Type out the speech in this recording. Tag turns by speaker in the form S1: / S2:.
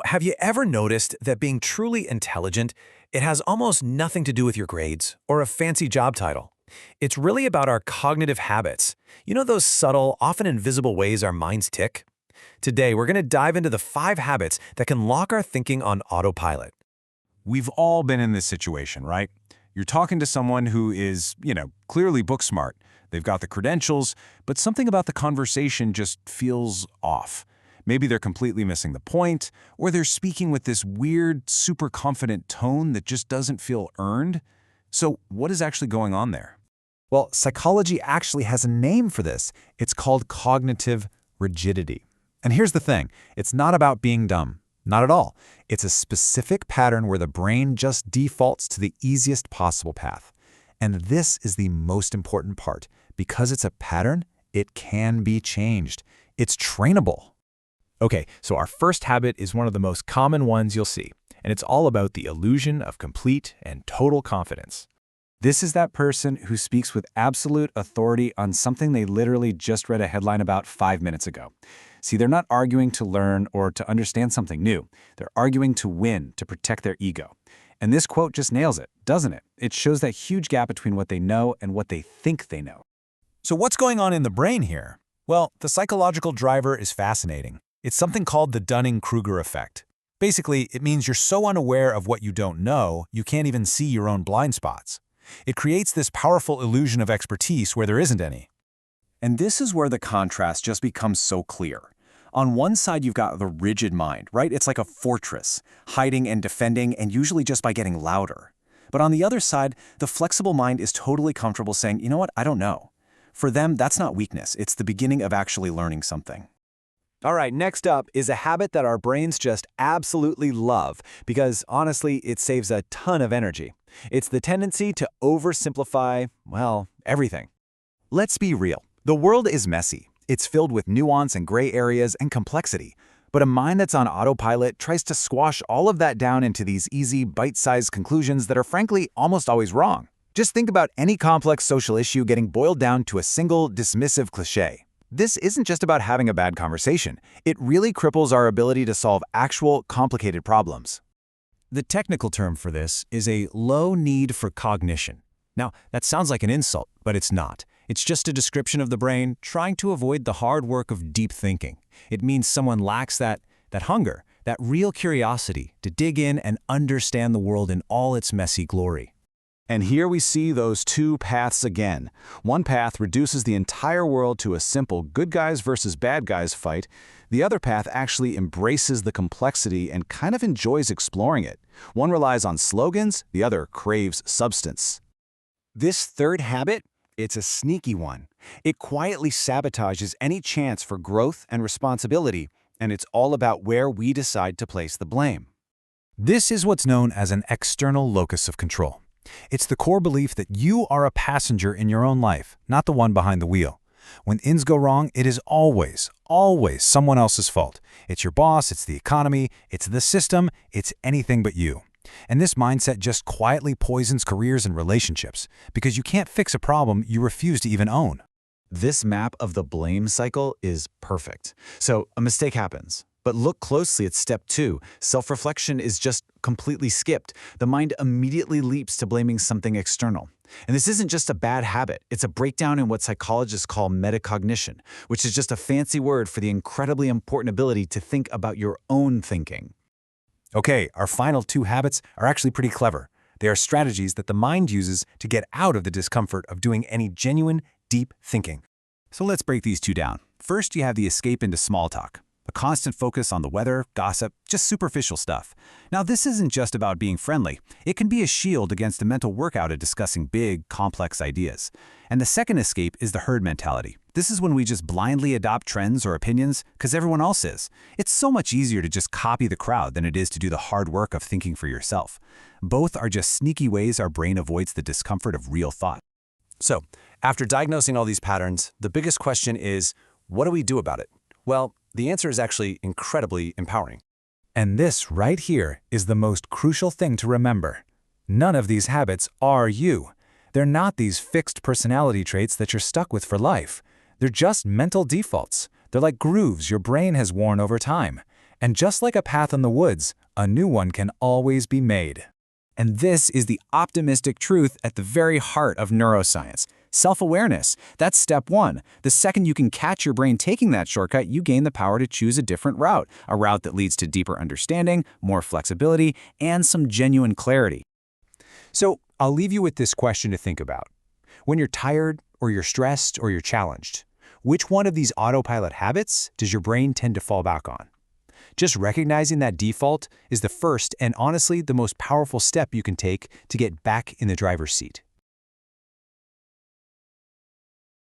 S1: Have you ever noticed that being truly intelligent, it has almost nothing to do with your grades or a fancy job title? It's really about our cognitive habits. Those subtle, often invisible ways our minds tick? Today, we're going to dive into the 5 habits that can lock our thinking on autopilot.
S2: We've all been in this situation, right? You're talking to someone who is, clearly book smart. They've got the credentials, but something about the conversation just feels off. Maybe they're completely missing the point, or they're speaking with this weird, super confident tone that just doesn't feel earned. So what is actually going on there?
S3: Well, psychology actually has a name for this. It's called cognitive rigidity. And here's the thing, it's not about being dumb. Not at all. It's a specific pattern where the brain just defaults to the easiest possible path. And this is the most important part. Because it's a pattern, it can be changed. It's trainable.
S4: Okay, so our first habit is one of the most common ones you'll see, and it's all about the illusion of complete and total confidence.
S2: This is that person who speaks with absolute authority on something they literally just read a headline about 5 minutes ago. See, they're not arguing to learn or to understand something new. They're arguing to win, to protect their ego. And this quote just nails it, doesn't it? It shows that huge gap between what they know and what they think they know.
S1: So what's going on in the brain here? Well, the psychological driver is fascinating. It's something called the Dunning-Kruger effect. Basically, it means you're so unaware of what you don't know, you can't even see your own blind spots. It creates this powerful illusion of expertise where there isn't any.
S5: And this is where the contrast just becomes so clear. On one side, you've got the rigid mind, right? It's like a fortress, hiding and defending, and usually just by getting louder. But on the other side, the flexible mind is totally comfortable saying, you know what, I don't know. For them, that's not weakness. It's the beginning of actually learning something.
S3: All right, next up is a habit that our brains just absolutely love because, honestly, it saves a ton of energy. It's the tendency to oversimplify, well, everything. Let's be real. The world is messy. It's filled with nuance and gray areas and complexity. But a mind that's on autopilot tries to squash all of that down into these easy, bite-sized conclusions that are frankly almost always wrong. Just think about any complex social issue getting boiled down to a single, dismissive cliché. This isn't just about having a bad conversation. It really cripples our ability to solve actual, complicated problems.
S1: The technical term for this is a low need for cognition. Now, that sounds like an insult, but it's not. It's just a description of the brain trying to avoid the hard work of deep thinking. It means someone lacks that hunger, that real curiosity to dig in and understand the world in all its messy glory.
S5: And here we see those 2 paths again. One path reduces the entire world to a simple good guys versus bad guys fight. The other path actually embraces the complexity and kind of enjoys exploring it. One relies on slogans, the other craves substance.
S3: This third habit, it's a sneaky one. It quietly sabotages any chance for growth and responsibility, and it's all about where we decide to place the blame.
S1: This is what's known as an external locus of control. It's the core belief that you are a passenger in your own life, not the one behind the wheel. When things go wrong, it is always someone else's fault. It's your boss, it's the economy, it's the system, it's anything but you. And this mindset just quietly poisons careers and relationships because you can't fix a problem you refuse to even own.
S3: This map of the blame cycle is perfect. So a mistake happens. But look closely at step 2. Self-reflection is just completely skipped. The mind immediately leaps to blaming something external. And this isn't just a bad habit. It's a breakdown in what psychologists call metacognition, which is just a fancy word for the incredibly important ability to think about your own thinking.
S1: Okay, our final 2 habits are actually pretty clever. They are strategies that the mind uses to get out of the discomfort of doing any genuine, deep thinking.
S2: So let's break these 2 down. First, you have the escape into small talk. A constant focus on the weather, gossip, just superficial stuff. Now, this isn't just about being friendly. It can be a shield against a mental workout of discussing big, complex ideas. And the second escape is the herd mentality. This is when we just blindly adopt trends or opinions because everyone else is. It's so much easier to just copy the crowd than it is to do the hard work of thinking for yourself. Both are just sneaky ways our brain avoids the discomfort of real thought.
S1: So, after diagnosing all these patterns, the biggest question is, what do we do about it? Well, the answer is actually incredibly empowering. And this right here is the most crucial thing to remember. None of these habits are you. They're not these fixed personality traits that you're stuck with for life. They're just mental defaults. They're like grooves your brain has worn over time. And just like a path in the woods, a new one can always be made.
S2: And this is the optimistic truth at the very heart of neuroscience. Self-awareness. That's step one. The second you can catch your brain taking that shortcut, you gain the power to choose a different route, a route that leads to deeper understanding, more flexibility, and some genuine clarity.
S1: So, I'll leave you with this question to think about. When you're tired, or you're stressed, or you're challenged, which one of these autopilot habits does your brain tend to fall back on? Just recognizing that default is the first and honestly the most powerful step you can take to get back in the driver's seat.